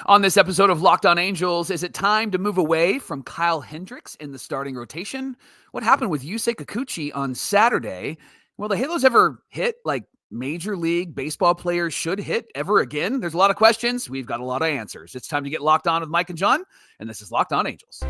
On this episode of Locked On Angels, is it time to move away from Kyle Hendricks in the starting rotation? What happened with Yusei Kikuchi on Saturday? Will the Halos ever hit like Major League Baseball players should hit ever again? There's a lot of questions. We've got a lot of answers. It's time to get locked on with Mike and John, and this is Locked On Angels.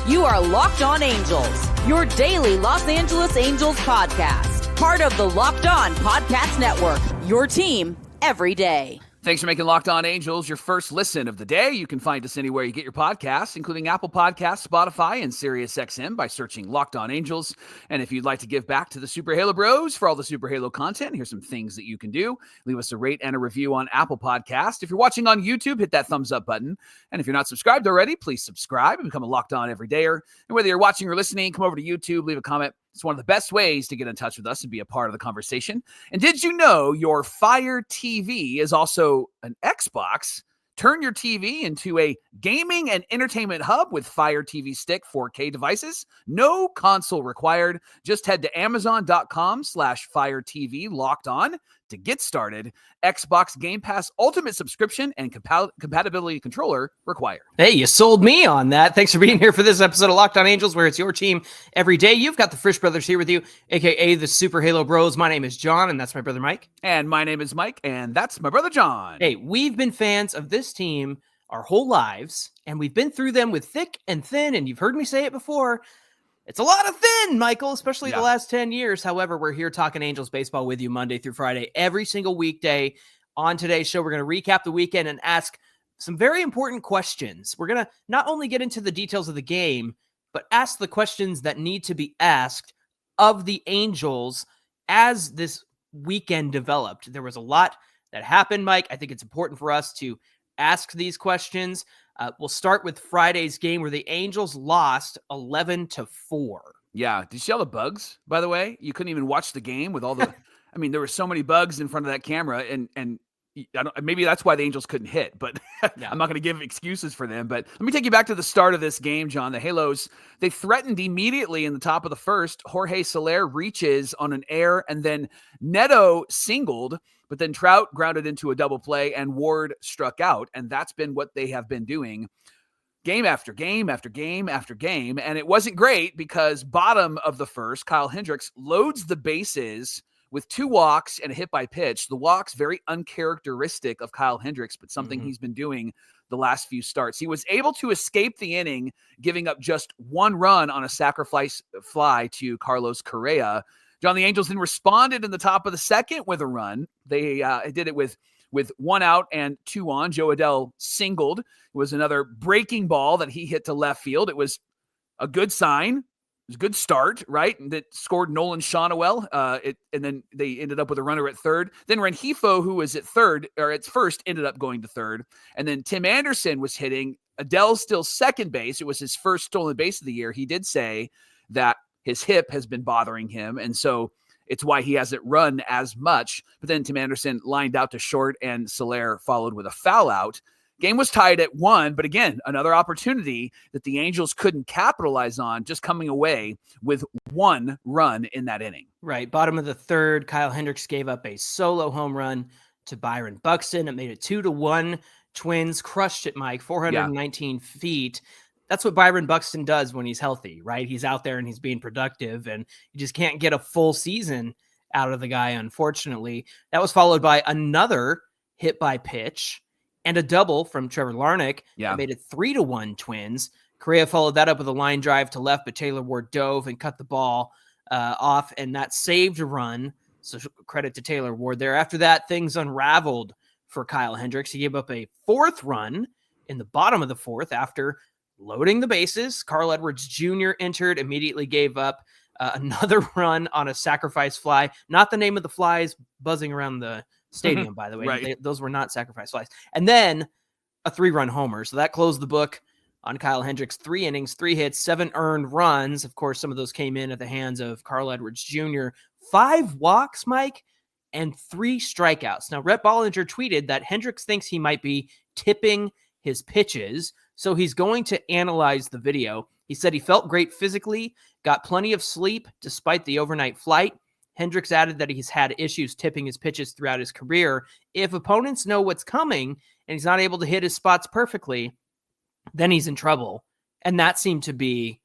You are Locked On Angels, your daily Los Angeles Angels podcast. Part of the Locked On Podcast Network, your team every day. Thanks for making Locked On Angels your first listen of the day. You can find us anywhere you get your podcasts, including Apple Podcasts, Spotify, and SiriusXM by searching Locked On Angels. And if you'd like to give back to the Super Halo Bros for all the Super Halo content, here's some things that you can do. Leave us a rate and a review on Apple Podcasts. If you're watching on YouTube, hit that thumbs up button. And if you're not subscribed already, please subscribe and become a Locked On Everydayer. And whether you're watching or listening, come over to YouTube, leave a comment. It's one of the best ways to get in touch with us and be a part of the conversation. And did you know your Fire TV is also an Xbox? Turn your TV into a gaming and entertainment hub with Fire TV Stick 4K devices. No console required. Just head to Amazon.com/Fire TV Locked On to get started. Xbox Game Pass Ultimate subscription and compatibility controller required. Hey, you sold me on that. Thanks for being here for this episode of Locked On Angels, where it's your team every day. You've got the Frisch Brothers here with you, a.k.a. the Super Halo Bros. My name is John, and that's my brother Mike. And my name is Mike, and that's my brother John. Hey, we've been fans of this team our whole lives, and we've been through them with thick and thin, and you've heard me say it before. It's a lot of thin, Michael, especially the last 10 years. However, we're here talking Angels baseball with you Monday through Friday, every single weekday. On today's show, we're going to recap the weekend and ask some very important questions. We're going to not only get into the details of the game, but ask the questions that need to be asked of the Angels as this weekend developed. There was a lot that happened, Mike. I think it's important for us to ask these questions. We'll start with Friday's game where the Angels lost 11-4. Yeah. Did you see all the bugs, by the way? You couldn't even watch the game with all the, I mean, there were so many bugs in front of that camera, and maybe that's why the Angels couldn't hit, but I'm not going to give excuses for them. But let me take you back to the start of this game, John. The Halos, they threatened immediately in the top of the first. Jorge Soler reaches on an error, and then Neto singled, but then Trout grounded into a double play, and Ward struck out. And that's been what they have been doing game after game after game after game. And it wasn't great because bottom of the first, Kyle Hendricks loads the bases with 2 walks and a hit by pitch. The walks, very uncharacteristic of Kyle Hendricks, but something he's been doing the last few starts. He was able to escape the inning, giving up just 1 run on a sacrifice fly to Carlos Correa. John, the Angels then responded in the top of the second with a run. They did it with 1 out and 2 on. Joe Adell singled. It was another breaking ball that he hit to left field. It was a good sign. It was a good start, right? And that scored Nolan Shonowell. And then they ended up with a runner at third. Then Rengifo, who was at first, ended up going to third. And then Tim Anderson was hitting. Adell still second base. It was his first stolen base of the year. He did say that his hip has been bothering him, and so it's why he hasn't run as much. But then Tim Anderson lined out to short, and Soler followed with a foul out. Game was tied at 1, but again, another opportunity that the Angels couldn't capitalize on, just coming away with 1 run in that inning. Right. Bottom of the third, Kyle Hendricks gave up a solo home run to Byron Buxton. It made it 2-1. Twins crushed it, Mike, 419 feet. That's what Byron Buxton does when he's healthy, right? He's out there and he's being productive, and you just can't get a full season out of the guy, unfortunately. That was followed by another hit by pitch and a double from Trevor Larnach. That made it 3-1 Twins. Correa followed that up with a line drive to left, but Taylor Ward dove and cut the ball off, and that saved a run. So credit to Taylor Ward there. After that, things unraveled for Kyle Hendricks. He gave up a 4th run in the bottom of the 4th after loading the bases. Carl Edwards Jr. entered, immediately gave up another run on a sacrifice fly. Not the name of the flies buzzing around the stadium, by the way. Right. Those were not sacrifice flies. And then a 3-run homer. So that closed the book on Kyle Hendricks. 3 innings, 3 hits, 7 earned runs. Of course, some of those came in at the hands of Carl Edwards Jr. 5 walks, Mike, and 3 strikeouts. Now, Rhett Bollinger tweeted that Hendricks thinks he might be tipping his pitches, so he's going to analyze the video. He said he felt great physically, got plenty of sleep despite the overnight flight. Hendricks added that he's had issues tipping his pitches throughout his career. If opponents know what's coming and he's not able to hit his spots perfectly, then he's in trouble. And that seemed to be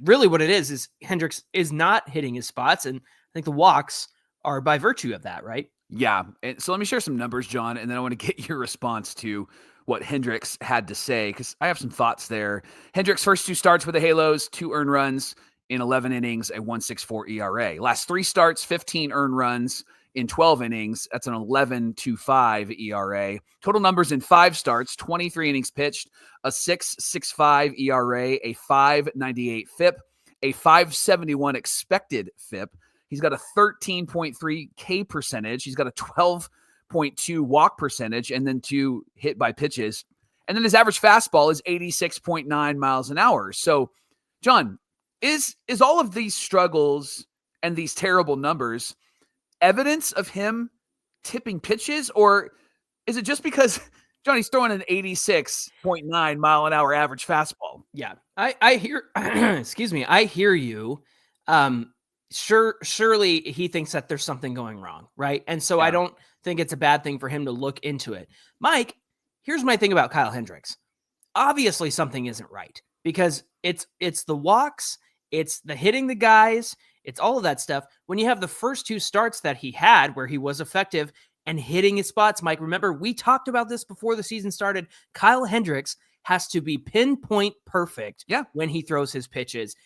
really what it is Hendricks is not hitting his spots. And I think the walks are by virtue of that, right? Yeah. And so let me share some numbers, John, and then I want to get your response to what Hendricks had to say, because I have some thoughts there. Hendricks' first 2 starts with the Halos, 2 earned runs in 11 innings, a 1.64 ERA. Last 3 starts, 15 earned runs in 12 innings. That's an 11.25 ERA. Total numbers in 5 starts, 23 innings pitched, a 6.65 ERA, a 5.98 FIP, a 5.71 expected FIP. He's got a 13.3 K percentage. He's got a 12.2 walk percentage, and then 2 hit by pitches. And then his average fastball is 86.9 miles an hour. So, John, is all of these struggles and these terrible numbers evidence of him tipping pitches, or is it just because Johnny's throwing an 86.9 mile an hour average fastball? Yeah, I hear, excuse me, I hear you. Surely he thinks that there's something going wrong, right? And so I don't think it's a bad thing for him to look into it. Mike, here's my thing about Kyle Hendricks. Obviously something isn't right, because it's the walks, it's the hitting the guys, it's all of that stuff. When you have the first 2 starts that he had where he was effective and hitting his spots, Mike, remember we talked about this before the season started. Kyle Hendricks has to be pinpoint perfect when he throws his pitches.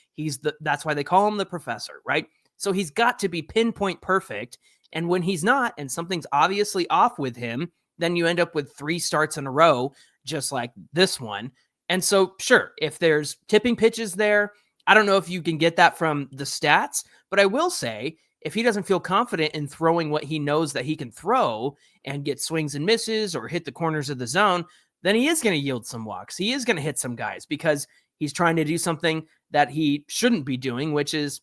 That's why they call him the professor, right? So he's got to be pinpoint perfect. And when he's not, and something's obviously off with him, then you end up with 3 starts in a row, just like this one. And so, sure, if there's tipping pitches there, I don't know if you can get that from the stats, but I will say, if he doesn't feel confident in throwing what he knows that he can throw and get swings and misses or hit the corners of the zone, then he is going to yield some walks. He is going to hit some guys because he's trying to do something that he shouldn't be doing, which is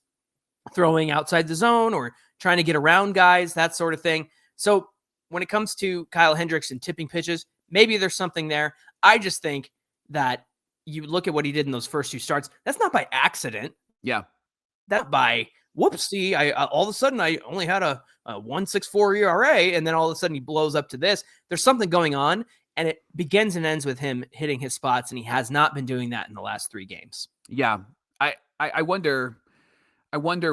throwing outside the zone or trying to get around guys, that sort of thing. So when it comes to Kyle Hendricks and tipping pitches, maybe there's something there. I just think that you look at what he did in those first 2 starts. That's not by accident. Yeah. That by whoopsie. I all of a sudden I only had a 1.64 ERA, and then all of a sudden he blows up to this. There's something going on, and it begins and ends with him hitting his spots, and he has not been doing that in the last 3 games. Yeah. I wonder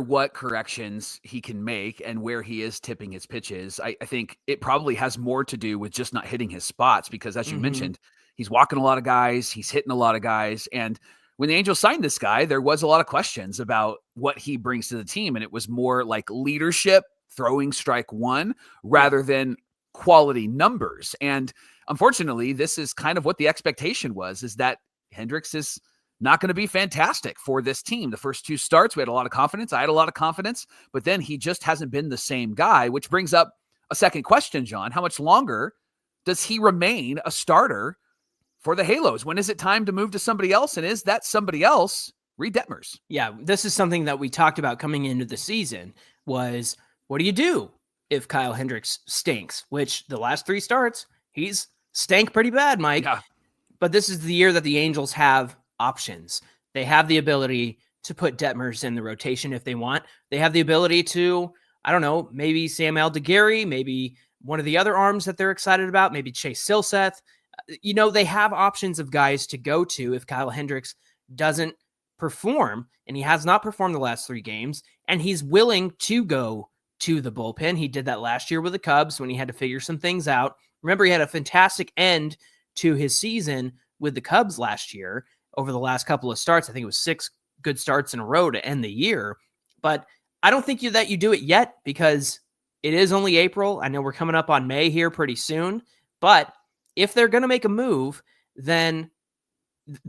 what corrections he can make and where he is tipping his pitches. I think it probably has more to do with just not hitting his spots, because as you mentioned, he's walking a lot of guys, he's hitting a lot of guys. And when the Angels signed this guy, there was a lot of questions about what he brings to the team. And it was more like leadership, throwing strike 1, rather than quality numbers. And unfortunately, this is kind of what the expectation was, is that Hendricks is not going to be fantastic for this team. The first 2 starts, we had a lot of confidence. I had a lot of confidence, but then he just hasn't been the same guy, which brings up a second question, John. How much longer does he remain a starter for the Halos? When is it time to move to somebody else? And is that somebody else Reed Detmers? Yeah, this is something that we talked about coming into the season was, what do you do if Kyle Hendricks stinks? Which the last 3 starts, he's stank pretty bad, Mike. Yeah. But this is the year that the Angels have options. They have the ability to put Detmers in the rotation if they want. They have the ability to, I don't know, maybe Sam Aldeguerri, maybe one of the other arms that they're excited about, maybe Chase Silseth. They have options of guys to go to if Kyle Hendricks doesn't perform, and he has not performed the last 3 games, and he's willing to go to the bullpen. He did that last year with the Cubs when he had to figure some things out. Remember, he had a fantastic end to his season with the Cubs last year. Over the last couple of starts, I think it was 6 good starts in a row to end the year. But I don't think that you do it yet, because it is only April. I know we're coming up on May here pretty soon. But if they're going to make a move, then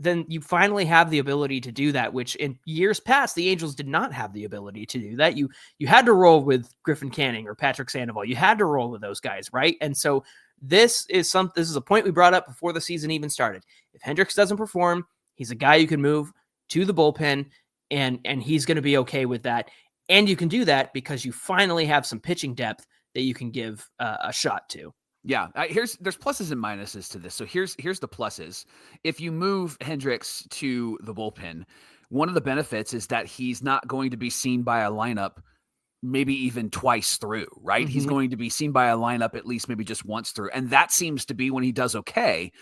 you finally have the ability to do that, which in years past, the Angels did not have the ability to do that. You had to roll with Griffin Canning or Patrick Sandoval. You had to roll with those guys, right? And so this is a point we brought up before the season even started. If Hendricks doesn't perform, he's a guy you can move to the bullpen, and he's going to be okay with that. And you can do that because you finally have some pitching depth that you can give a shot to. Yeah, there's pluses and minuses to this. So here's the pluses. If you move Hendricks to the bullpen, one of the benefits is that he's not going to be seen by a lineup maybe even twice through, right? He's going to be seen by a lineup at least maybe just once through. And that seems to be when he does okay.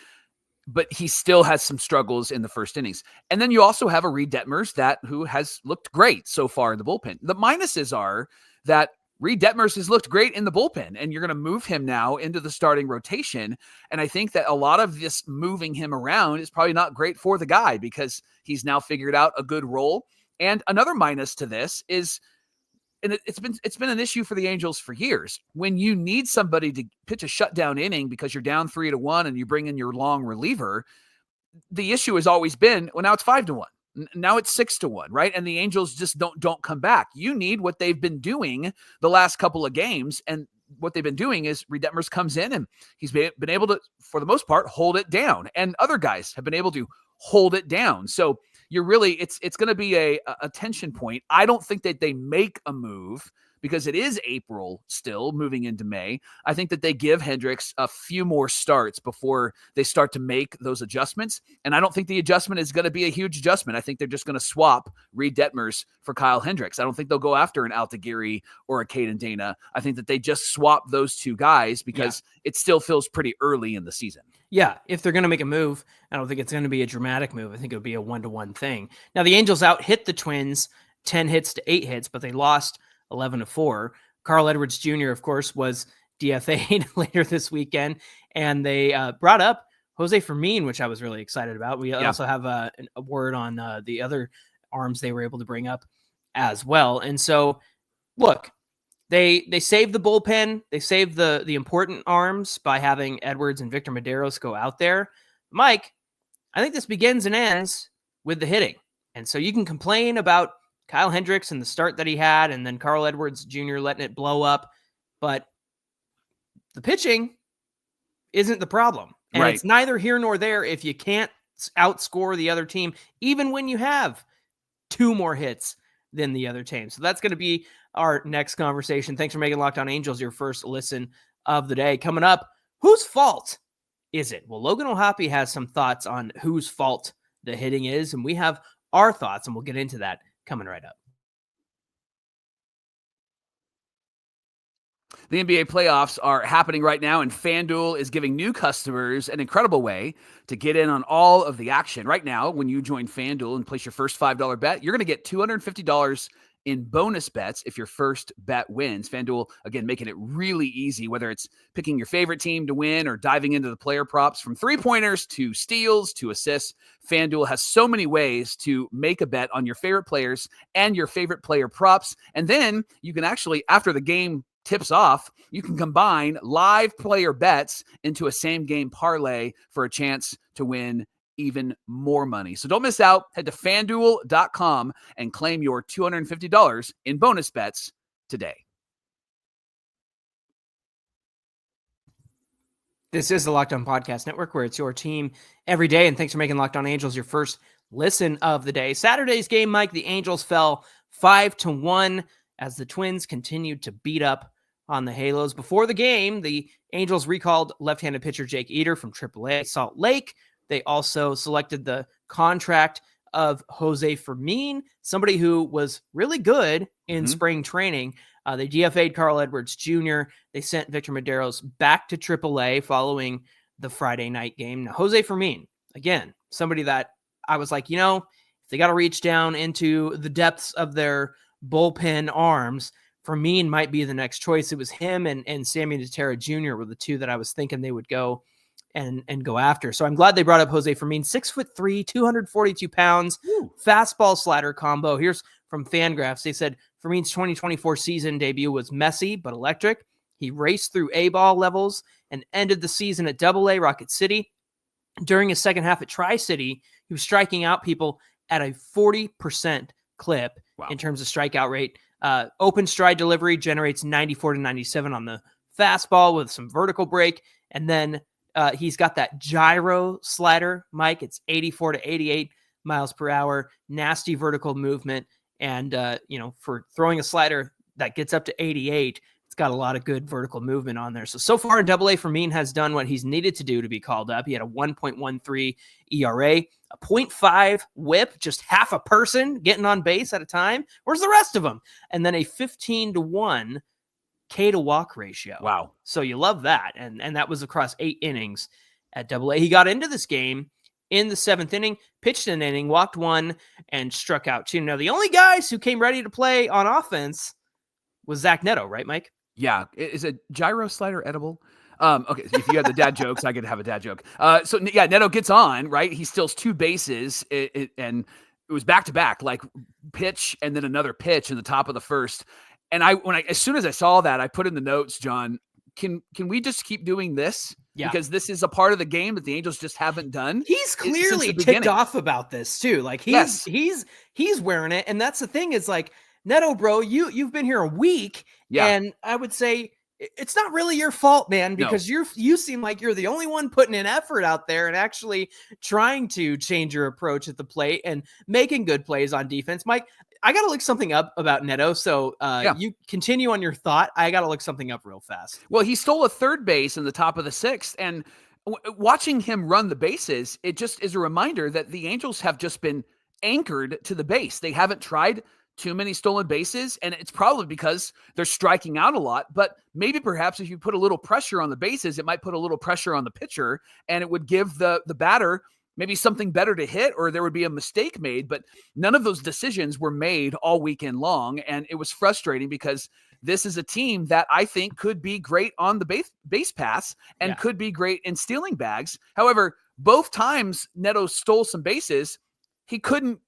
But he still has some struggles in the first innings. And then you also have a Reed Detmers who has looked great so far in the bullpen. The minuses are that Reed Detmers has looked great in the bullpen, and you're going to move him now into the starting rotation. And I think that a lot of this moving him around is probably not great for the guy because he's now figured out a good role. And another minus to this is, and it's been an issue for the Angels for years. When you need somebody to pitch a shutdown inning because you're down 3-1 and you bring in your long reliever, the issue has always been, well, now it's 5-1. Now it's 6-1, right? And the Angels just don't come back. You need what they've been doing the last couple of games, and what they've been doing is Reed Detmers comes in and he's been able to, for the most part, hold it down, and other guys have been able to hold it down. So you're really, it's going to be a tension point. I don't think that they make a move because it is April still, moving into May. I think that they give Hendricks a few more starts before they start to make those adjustments. And I don't think the adjustment is going to be a huge adjustment. I think they're just going to swap Reed Detmers for Kyle Hendricks. I don't think they'll go after an Altaguiri or a Caden Dana. I think that they just swap those two guys because it still feels pretty early in the season. Yeah, if they're going to make a move, I don't think it's going to be a dramatic move. I think it'll be a 1-to-1 thing. Now, the Angels out-hit the Twins 10 hits to 8 hits, but they lost 11-4. Carl Edwards Jr., of course, was DFA'd later this weekend, and they brought up Jose Fermin, which I was really excited about. We also have a word on the other arms they were able to bring up as well. And so, look, they saved the bullpen. They saved the important arms by having Edwards and Victor Medeiros go out there. Mike, I think this begins and ends with the hitting. And so you can complain about Kyle Hendricks and the start that he had, and then Carl Edwards Jr. letting it blow up. But the pitching isn't the problem. And it's neither here nor there if you can't outscore the other team, even when you have 2 more hits than the other team. So that's going to be our next conversation. Thanks for making Locked On Angels your first listen of the day. Coming up, whose fault is it? Well, Logan O'Hoppe has some thoughts on whose fault the hitting is, and we have our thoughts, and we'll get into that coming right up. The NBA playoffs are happening right now, and FanDuel is giving new customers an incredible way to get in on all of the action. Right now, when you join FanDuel and place your first $5 bet, you're going to get $250 in bonus bets if your first bet wins. FanDuel, again, making it really easy, whether it's picking your favorite team to win or diving into the player props, from 3-pointers to steals to assists. FanDuel has so many ways to make a bet on your favorite players and your favorite player props. And then you can actually, after the game tips off, you can combine live player bets into a same game parlay for a chance to win even more money. So don't miss out. Head to FanDuel.com and claim your $250 in bonus bets today. This is the Locked On Podcast Network, where it's your team every day. And thanks for making Locked On Angels your first listen of the day. Saturday's game, Mike, the Angels fell 5-1 as the Twins continued to beat up on the Halos. Before the game, the Angels recalled left-handed pitcher Jake Eder from AAA Salt Lake. They also selected the contract of Jose Fermin, somebody who was really good in spring training. They DFA'd Carl Edwards Jr. They sent Victor Medeiros back to AAA following the Friday night game. Now, Jose Fermin, again, somebody that I was like, if they got to reach down into the depths of their bullpen arms, Fermin might be the next choice. It was him and Sammy Natera Jr. were the two that I was thinking they would go and go after. So I'm glad they brought up Jose Fermin. 6'3", 242 pounds, fastball slider combo. Here's from Fangraphs. They said Fermin's 2024 season debut was messy but electric. He raced through A-ball levels and ended the season at AA Rocket City. During his second half at Tri-City, he was striking out people at a 40% clip in terms of strikeout rate. Open stride delivery generates 94 to 97 on the fastball with some vertical break. And then he's got that gyro slider, Mike. It's 84 to 88 miles per hour, nasty vertical movement. And, for throwing a slider that gets up to 88, It's got a lot of good vertical movement on there. So far in AA, Fermin has done what he's needed to do to be called up. He had a 1.13 ERA, a 0.5 whip, just half a person getting on base at a time. Where's the rest of them? And then a 15-1 K to walk ratio. Wow. So you love that. And that was across 8 innings at AA. He got into this game in the 7th inning, pitched an inning, walked 1, and struck out 2. Now, the only guys who came ready to play on offense was Zach Neto, right, Mike? Yeah. Is a gyro slider edible? Okay, so if you have the dad jokes, I could have a dad joke. So yeah, Neto gets on, right? He steals 2 bases, and it was back-to-back, like pitch and then another pitch in the top of the first. And as soon as I saw that, I put in the notes, John, can we just keep doing this? Yeah. Because this is a part of the game that the Angels just haven't done. He's clearly ticked off about this too. Like he's wearing it. And that's the thing is like, Neto, bro, you've been here a week. Yeah. And I would say it's not really your fault, man, because you seem like you're the only one putting in effort out there and actually trying to change your approach at the plate and making good plays on defense. Mike, I got to look something up about Neto. So you continue on your thought. I got to look something up real fast. Well, he stole a third base in the top of the 6th, and watching him run the bases, it just is a reminder that the Angels have just been anchored to the base. They haven't tried too many stolen bases, and it's probably because they're striking out a lot, but maybe perhaps if you put a little pressure on the bases, it might put a little pressure on the pitcher, and it would give the batter maybe something better to hit, or there would be a mistake made, but none of those decisions were made all weekend long, and it was frustrating because this is a team that I think could be great on the base pass and could be great in stealing bags. However, both times Neto stole some bases, he couldn't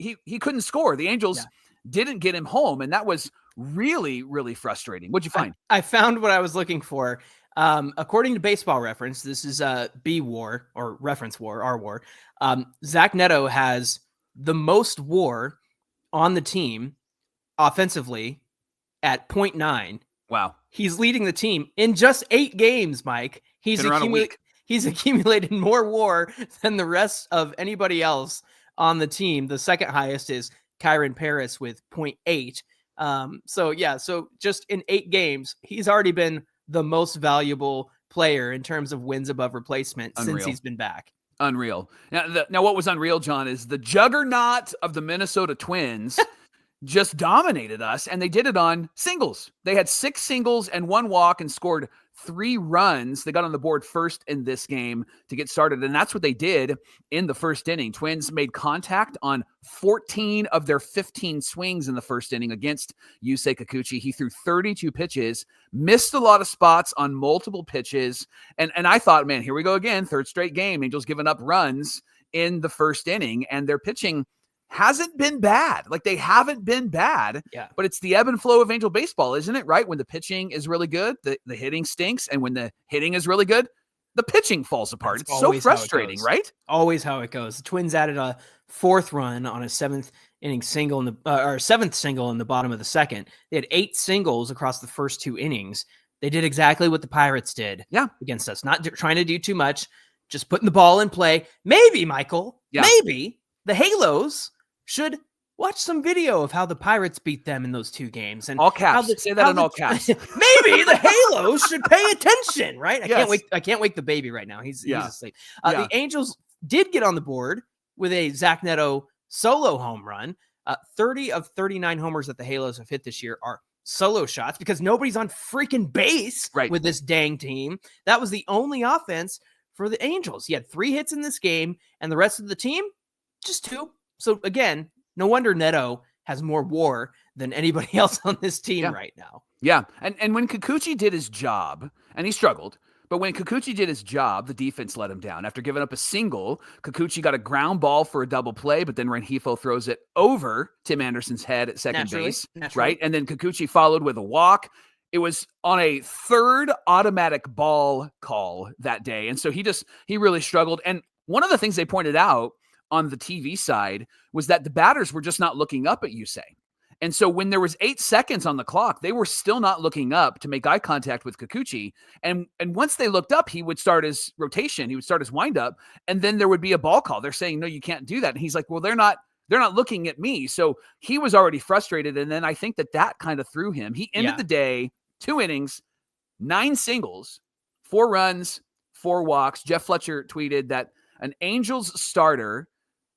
score. The Angels didn't get him home, and that was really, really frustrating. What'd you find? I found what I was looking for. According to Baseball Reference, this is B WAR or Reference WAR, R WAR. Zach Neto has the most WAR on the team offensively at 0.9. Wow. He's leading the team in just 8 games, Mike. He's accumulated more WAR than the rest of anybody else on the team. The second highest is Kyron Paris with 0.8. So just in 8 games, he's already been the most valuable player in terms of wins above replacement since he's been back. Unreal. Now, what was unreal, John, is the juggernaut of the Minnesota Twins just dominated us, and they did it on singles. They had 6 singles and 1 walk and scored 3 runs. They got on the board first in this game to get started, and that's what they did in the first inning. Twins made contact on 14 of their 15 swings in the first inning against Yusei Kikuchi. He threw 32 pitches, missed a lot of spots on multiple pitches, and I thought, man, here we go again, 3rd straight game. Angels giving up runs in the first inning, and their pitching hasn't been bad. Like, they haven't been bad, but it's the ebb and flow of Angel baseball, isn't it? Right? When the pitching is really good, the hitting stinks. And when the hitting is really good, the pitching falls apart. It's so frustrating, right? Always how it goes. The Twins added a 4th run on a 7th inning single or 7th single in the bottom of the 2nd. They had 8 singles across the first 2 innings. They did exactly what the Pirates did against us. Not trying to do too much, just putting the ball in play. Maybe, Michael, maybe the Halos should watch some video of how the Pirates beat them in those 2 games. And all caps. Say that in all caps. Maybe the Halos should pay attention, right? I can't wake the baby right now. He's asleep. The Angels did get on the board with a Zach Neto solo home run. 30 of 39 homers that the Halos have hit this year are solo shots because nobody's on freaking base with this dang team. That was the only offense for the Angels. He had 3 hits in this game, and the rest of the team, just 2. So again, no wonder Neto has more WAR than anybody else on this team right now. Yeah. And when Kikuchi did his job, and he struggled, but when Kikuchi did his job, the defense let him down. After giving up a single, Kikuchi got a ground ball for a double play, but then Rengifo throws it over Tim Anderson's head at second base, right? And then Kikuchi followed with a walk. It was on a 3rd automatic ball call that day. And so he really struggled. And one of the things they pointed out on the TV side was that the batters were just not looking up at Yusei. And so when there was 8 seconds on the clock, they were still not looking up to make eye contact with Kikuchi. And once they looked up, he would start his rotation. He would start his windup, and then there would be a ball call. They're saying, no, you can't do that. And he's like, well, they're not looking at me. So he was already frustrated. And then I think that kind of threw him. He ended the day, 2 innings, 9 singles, 4 runs, 4 walks. Jeff Fletcher tweeted that an Angels starter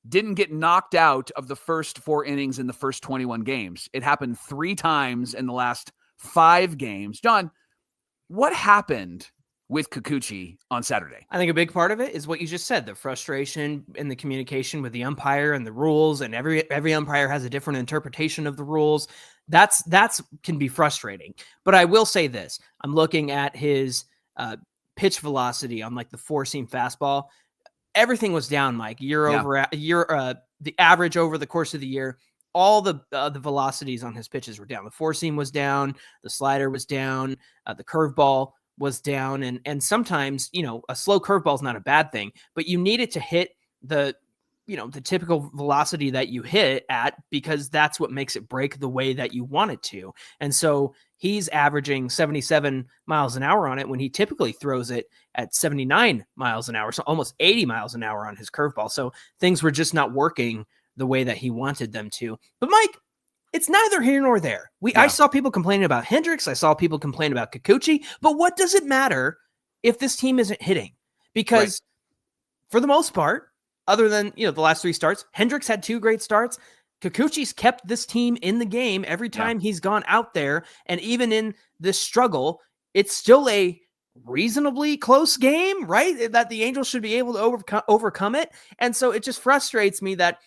didn't get knocked out of the first 4 innings in the first 21 games. It happened 3 times in the last 5 games. John, what happened with Kikuchi on Saturday? I think a big part of it is what you just said, the frustration and the communication with the umpire and the rules, and every umpire has a different interpretation of the rules. That's can be frustrating. But I will say this, I'm looking at his pitch velocity on like the 4-seam fastball. Everything was down, Mike, the average over the course of the year. All the velocities on his pitches were down. The 4-seam was down, the slider was down, the curveball was down. And sometimes, a slow curveball is not a bad thing, but you need it to hit the typical velocity that you hit at, because that's what makes it break the way that you want it to. And so he's averaging 77 miles an hour on it when he typically throws it at 79 miles an hour. So almost 80 miles an hour on his curveball. So things were just not working the way that he wanted them to. But Mike, it's neither here nor there. I saw people complaining about Hendricks. I saw people complain about Kikuchi, but what does it matter if this team isn't hitting? Because for the most part, other than, the last 3 starts, Hendricks had 2 great starts. Kikuchi's kept this team in the game every time he's gone out there. And even in this struggle, it's still a reasonably close game, right? That the Angels should be able to overcome it. And so it just frustrates me that,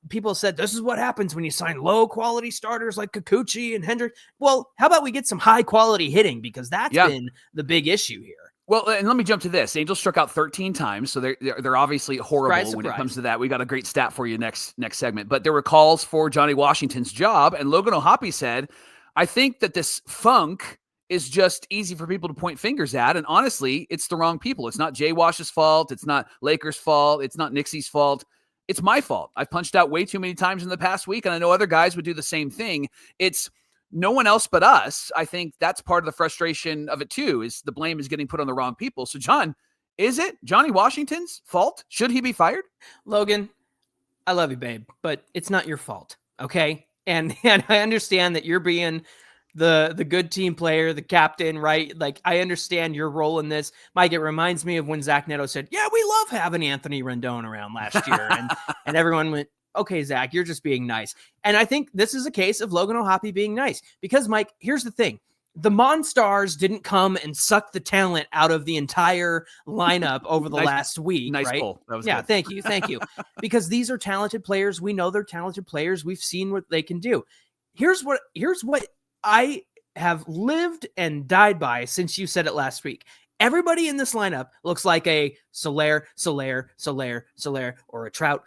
people said this is what happens when you sign low quality starters like Kikuchi and Hendricks. Well, how about we get some high quality hitting? Because that's been the big issue here. Well, and let me jump to this. Angels struck out 13 times, so they're obviously horrible when it comes to that. We got a great stat for you next segment. But there were calls for Johnny Washington's job, and Logan O'Hoppe said, I think that this funk is just easy for people to point fingers at, and honestly, it's the wrong people. It's not Jay Wash's fault. It's not Lakers' fault. It's not Nixie's fault. It's my fault. I've punched out way too many times in the past week, and I know other guys would do the same thing. It's no one else but us. I think that's part of the frustration of it too, is the blame is getting put on the wrong people. So John, is it Johnny Washington's fault? Should he be fired? Logan, I love you, babe, but it's not your fault. Okay. And I understand that you're being the good team player, the captain, right? Like, I understand your role in this. Mike, it reminds me of when Zach Neto said, yeah, we love having Anthony Rendon around last year. And everyone went, okay, Zach, you're just being nice. And I think this is a case of Logan O'Hoppe being nice, because, Mike, here's the thing. The Monstars didn't come and suck the talent out of the entire lineup over the last week. Nice right? pull. That was good. Thank you. Because these are talented players. We know they're talented players. We've seen what they can do. Here's what I have lived and died by since you said it last week. Everybody in this lineup looks like a Soler, or a Trout.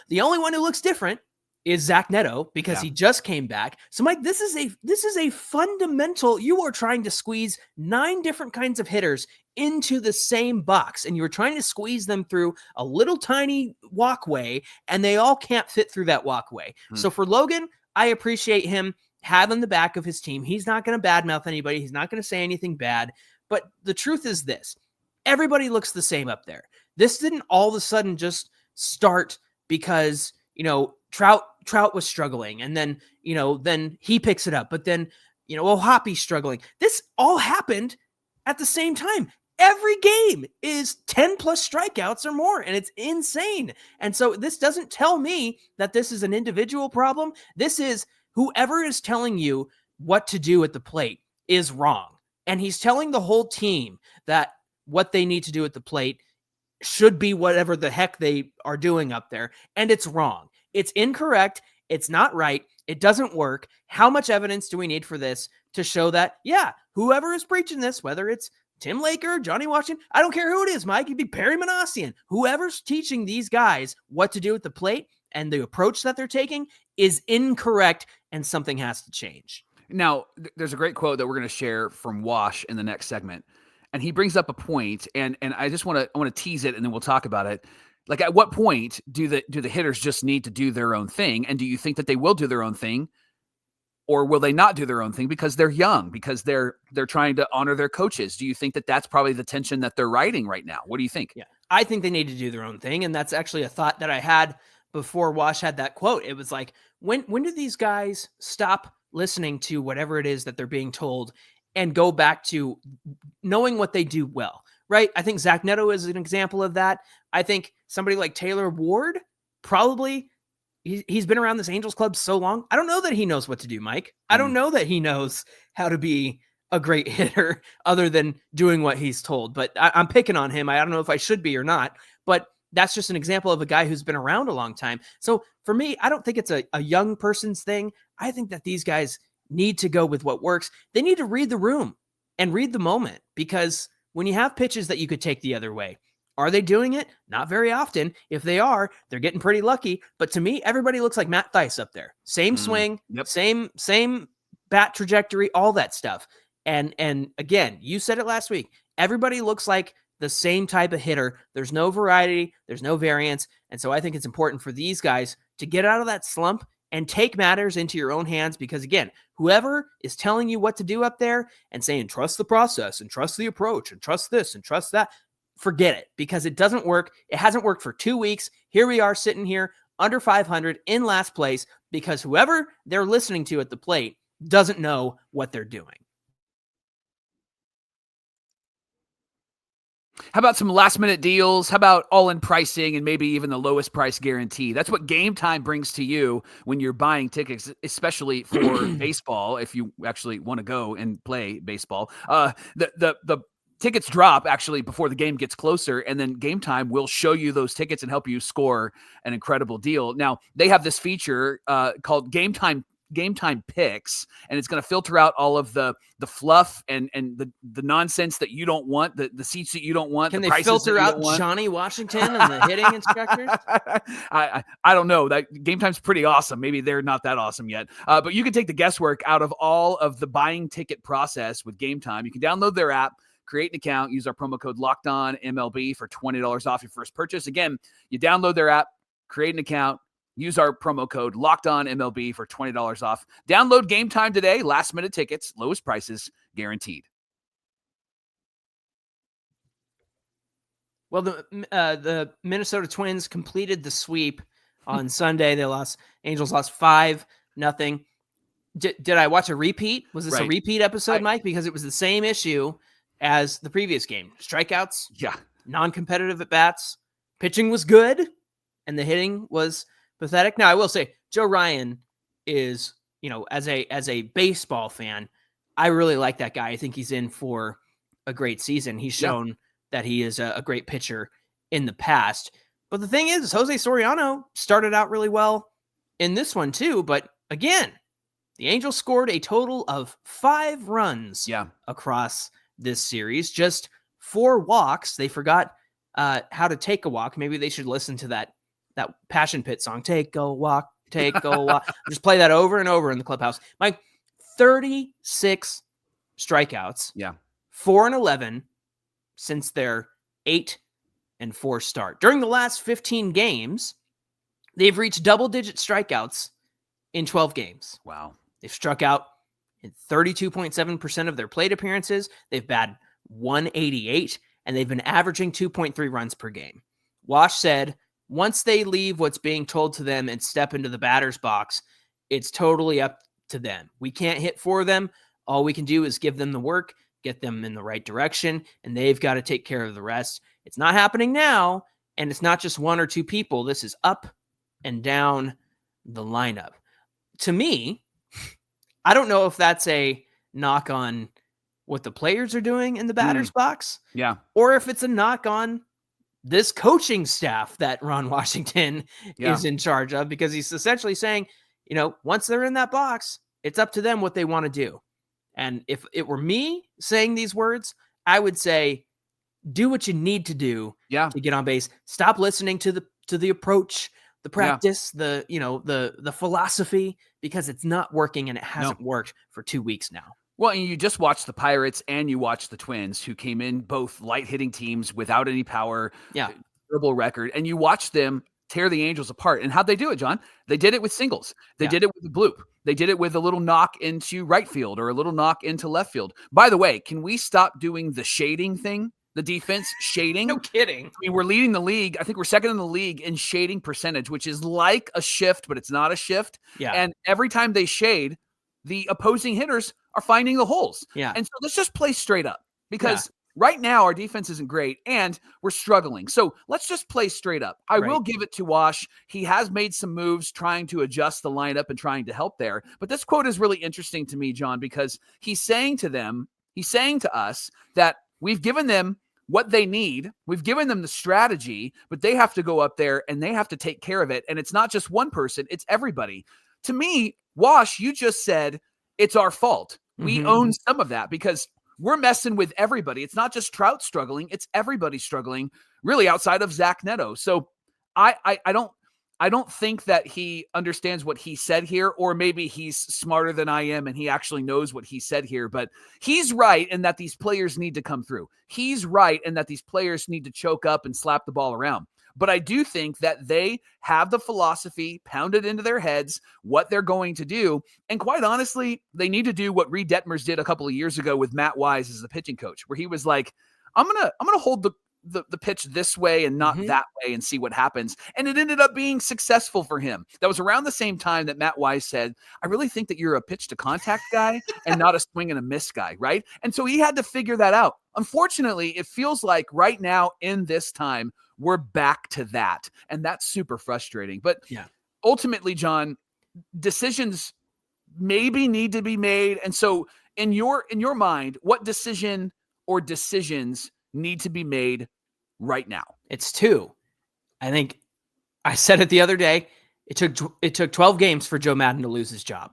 The only one who looks different is Zach Neto, because he just came back. So, Mike, this is a fundamental. You are trying to squeeze 9 different kinds of hitters into the same box, and you're trying to squeeze them through a little tiny walkway, and they all can't fit through that walkway. So for Logan, I appreciate him having the back of his team. He's not going to badmouth anybody. He's not going to say anything bad. But the truth is this: everybody looks the same up there. This didn't all of a sudden just start because, Trout was struggling, and then, then he picks it up, but then, O'Hoppe's struggling. This all happened at the same time. Every game is 10 plus strikeouts or more, and it's insane. And so this doesn't tell me that this is an individual problem. This is whoever is telling you what to do at the plate is wrong. And he's telling the whole team that what they need to do at the plate should be whatever the heck they are doing up there. And it's wrong. It's incorrect. It's not right. It doesn't work. How much evidence do we need for this to show that, whoever is preaching this, whether it's Tim Laker, Johnny Washington, I don't care who it is, Mike, it'd be Perry Manassian, whoever's teaching these guys what to do at the plate and the approach that they're taking is incorrect, and something has to change. Now, there's a great quote that we're going to share from Wash in the next segment. And he brings up a point, and I just want to tease it, and then we'll talk about it. Like, at what point do the hitters just need to do their own thing? And do you think that they will do their own thing, or will they not do their own thing because they're young, because they're trying to honor their coaches? Do you think that that's probably the tension that they're riding right now? What do you think? Yeah, I think they need to do their own thing, and that's actually a thought that I had before Wash had that quote. It was like, when do these guys stop listening to whatever it is that they're being told and go back to knowing what they do well, right? I think Zach Neto is an example of that. I think somebody like Taylor Ward, probably he's been around this Angels club so long. I don't know that he knows what to do, Mike. I don't know that he knows how to be a great hitter other than doing what he's told, but I'm picking on him. I don't know if I should be or not, but that's just an example of a guy who's been around a long time. So for me, I don't think it's a young person's thing. I think that these guys need to go with what works. They need to read the room and read the moment, because when you have pitches that you could take the other way, are they doing it? Not very often. If they are, they're getting pretty lucky. But to me, everybody looks like Matt Thaiss up there. Same swing, same bat trajectory, all that stuff. And again, you said it last week. Everybody looks like the same type of hitter. There's no variety. There's no variance. And so I think it's important for these guys to get out of that slump and take matters into your own hands, because again, whoever is telling you what to do up there and saying, trust the process and trust the approach and trust this and trust that, forget it, because it doesn't work. It hasn't worked for 2 weeks. Here we are sitting here under 500 in last place because whoever they're listening to at the plate doesn't know what they're doing. How about some last-minute deals? How about all-in pricing and maybe even the lowest price guarantee? That's what Game Time brings to you when you're buying tickets, especially for baseball, if you actually want to go and play baseball. The tickets drop actually before the game gets closer, and then Game Time will show you those tickets and help you score an incredible deal. Now, they have this feature called Game Time picks, and it's going to filter out all of the fluff and the nonsense that you don't want, the seats that you don't want. Can the they filter out Johnny Washington and the hitting instructors? I don't know. That Game Time's pretty awesome. Maybe they're not that awesome yet, but you can take the guesswork out of all of the buying ticket process with Game Time. You can download their app, create an account, use our promo code LOCKEDONMLB for $20 off your first purchase. Again, you download their app, create an account, use our promo code LOCKEDONMLB for $20 off. Download Game Time today. Last-minute tickets, lowest prices guaranteed. Well, the Minnesota Twins completed the sweep on Sunday. Angels lost 5-0. Did I watch a repeat? Was this a repeat episode, Mike? Because it was the same issue as the previous game. Strikeouts, non-competitive at-bats, pitching was good, and the hitting was pathetic. Now, I will say, Joe Ryan is, as a baseball fan, I really like that guy. I think he's in for a great season. He's shown that he is a great pitcher in the past. But the thing is, Jose Soriano started out really well in this one too. But again, the Angels scored a total of 5 runs across this series, just 4 walks. They forgot how to take a walk. Maybe they should listen to that Passion Pit song, take a walk, take a walk. Just play that over and over in the clubhouse. Mike, 36 strikeouts. 4-11 since their 8-4 start. During the last 15 games, they've reached double-digit strikeouts in 12 games. Wow. They've struck out in 32.7% of their plate appearances. They've batted 188, and they've been averaging 2.3 runs per game. Wash said, once they leave what's being told to them and step into the batter's box, it's totally up to them. We can't hit for them. All we can do is give them the work, get them in the right direction, and they've got to take care of the rest. It's not happening now, and it's not just 1 or 2 people. This is up and down the lineup. To me, I don't know if that's a knock on what the players are doing in the batter's box, or if it's a knock on this coaching staff that Ron Washington is in charge of, because he's essentially saying, once they're in that box, it's up to them what they want to do. And if it were me saying these words, I would say, do what you need to do to get on base. Stop listening to the approach, the practice, the philosophy, because it's not working, and it hasn't worked for 2 weeks now. Well, and you just watched the Pirates and you watched the Twins, who came in both light hitting teams without any power, terrible record, and you watched them tear the Angels apart. And how'd they do it, John? They did it with singles. They did it with a bloop. They did it with a little knock into right field or a little knock into left field. By the way, can we stop doing the shading thing? The defense shading? No kidding. I mean, we're leading the league. I think we're second in the league in shading percentage, which is like a shift, but it's not a shift. And every time they shade, the opposing hitters are finding the holes. Yeah. And so let's just play straight up because right now our defense isn't great and we're struggling. So let's just play straight up. I will give it to Wash. He has made some moves trying to adjust the lineup and trying to help there. But this quote is really interesting to me, John, because he's saying to us that we've given them what they need. We've given them the strategy, but they have to go up there and they have to take care of it. And it's not just one person, it's everybody. To me, Wash, you just said it's our fault. We own some of that because we're messing with everybody. It's not just Trout struggling, it's everybody struggling, really, outside of Zach Neto. So I don't think that he understands what he said here, or maybe he's smarter than I am and he actually knows what he said here, but he's right in that these players need to come through. He's right in that these players need to choke up and slap the ball around. But I do think that they have the philosophy pounded into their heads, what they're going to do. And quite honestly, they need to do what Reed Detmers did a couple of years ago with Matt Wise as the pitching coach, where he was like, I'm going to hold the pitch this way and not that way and see what happens. And it ended up being successful for him. That was around the same time that Matt Wise said, I really think that you're a pitch to contact guy and not a swing and a miss guy. Right. And so he had to figure that out. Unfortunately, it feels like right now in this time, we're back to that. And that's super frustrating. But ultimately, John, decisions maybe need to be made. And so in your mind, what decision or decisions need to be made right now? It's two. I think I said it the other day. It took 12 games for Joe Madden to lose his job.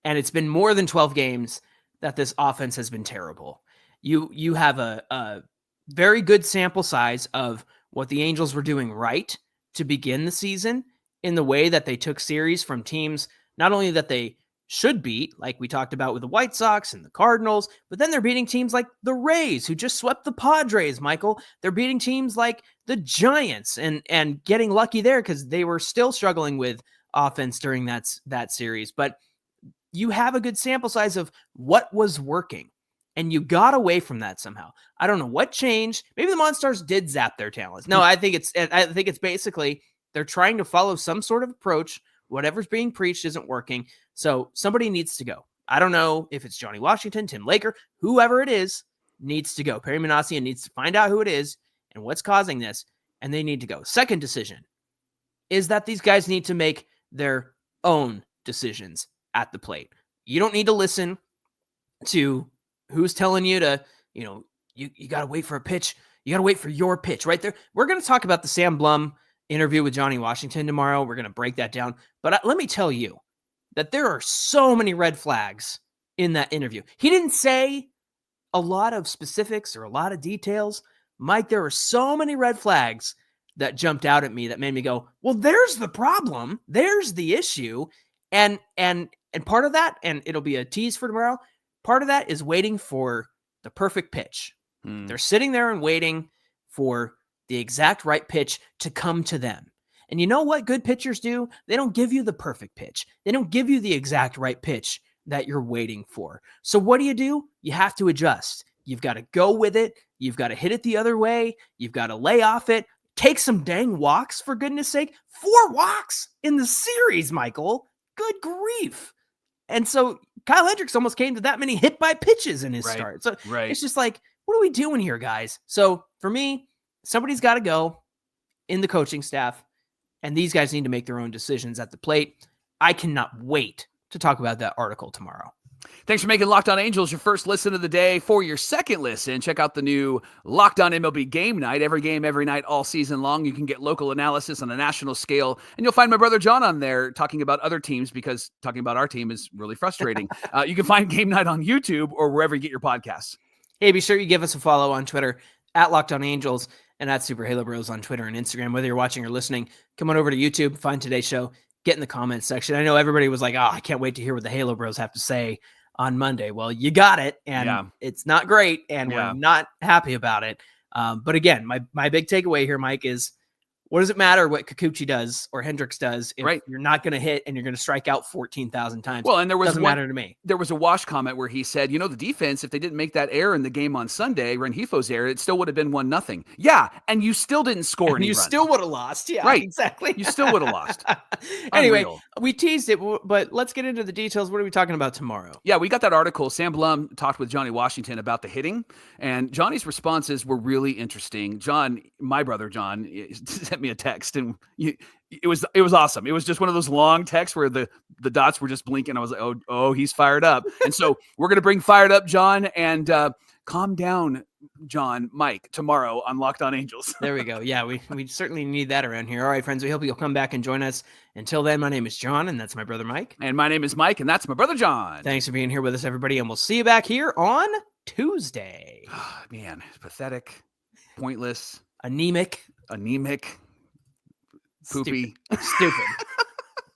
And it's been more than 12 games that this offense has been terrible. You have a very good sample size of what the Angels were doing right to begin the season in the way that they took series from teams, not only that they should beat, like we talked about with the White Sox and the Cardinals, but then they're beating teams like the Rays, who just swept the Padres, Michael. They're beating teams like the Giants and getting lucky there because they were still struggling with offense during that series. But you have a good sample size of what was working, and you got away from that somehow. I don't know what changed. Maybe the Monstars did zap their talents. No, I think it's basically they're trying to follow some sort of approach. Whatever's being preached isn't working. So somebody needs to go. I don't know if it's Johnny Washington, Tim Laker, whoever it is needs to go. Perry Minasian needs to find out who it is and what's causing this, and they need to go. Second decision is that these guys need to make their own decisions at the plate. You don't need to listen to who's telling you to, you got to wait for a pitch. You got to wait for your pitch right there. We're going to talk about the Sam Blum interview with Johnny Washington tomorrow. We're going to break that down. But let me tell you that there are so many red flags in that interview. He didn't say a lot of specifics or a lot of details. Mike, there are so many red flags that jumped out at me that made me go, well, there's the problem. There's the issue. And part of that, and it'll be a tease for tomorrow, part of that is waiting for the perfect pitch. They're sitting there and waiting for the exact right pitch to come to them. And you know what good pitchers do? They don't give you the perfect pitch. They don't give you the exact right pitch that you're waiting for. So what do? You have to adjust. You've got to go with it. You've got to hit it the other way. You've got to lay off it. Take some dang walks, for goodness sake. 4 walks in the series, Michael. Good grief. And so Kyle Hendricks almost came to that many hit by pitches in his start. So it's just like, what are we doing here, guys? So for me, somebody's got to go in the coaching staff, and these guys need to make their own decisions at the plate. I cannot wait to talk about that article tomorrow. Thanks for making Locked On Angels your first listen of the day. For your second listen, check out the new Locked On MLB Game Night. Every game, every night, all season long. You can get local analysis on a national scale, and you'll find my brother John on there talking about other teams because talking about our team is really frustrating. You can find Game Night on YouTube or wherever you get your podcasts. Hey, be sure you give us a follow on Twitter at Locked On Angels and at Super Halo Bros on Twitter and Instagram. Whether you're watching or listening, come on over to YouTube, find today's show, get in the comments section. I know everybody was like, oh, I can't wait to hear what the Halo Bros have to say on Monday. Well, you got it, and it's not great, and we're not happy about it. But again, my big takeaway here, Mike, is What does it matter what Kikuchi does or Hendricks does if Right. you're not going to hit and you're going to strike out 14,000 times? Well, and doesn't matter to me. There was a Wash comment where he said, the defense, if they didn't make that error in the game on Sunday, Renjifo's error, it still would have been 1-0. Yeah, and you still didn't score any You runs. still would have lost. Yeah, Right. exactly. You still would have lost. Anyway, Unreal. we teased it, but let's get into the details. What are we talking about tomorrow? Yeah, we got that article. Sam Blum talked with Johnny Washington about the hitting, and Johnny's responses were really interesting. John, my brother John, sent me a text, and it was awesome. It was just one of those long texts where the dots were just blinking. I was like, oh, he's fired up. And so we're going to bring fired up John and calm down John, Mike, tomorrow on Locked On Angels. There we go. Yeah, we certainly need that around here. All right, friends, we hope you'll come back and join us. Until then, my name is John, and that's my brother Mike. And my name is Mike, and that's my brother John. Thanks for being here with us, everybody, and we'll see you back here on Tuesday. Man, pathetic, pointless, Anemic, poopy. Stupid.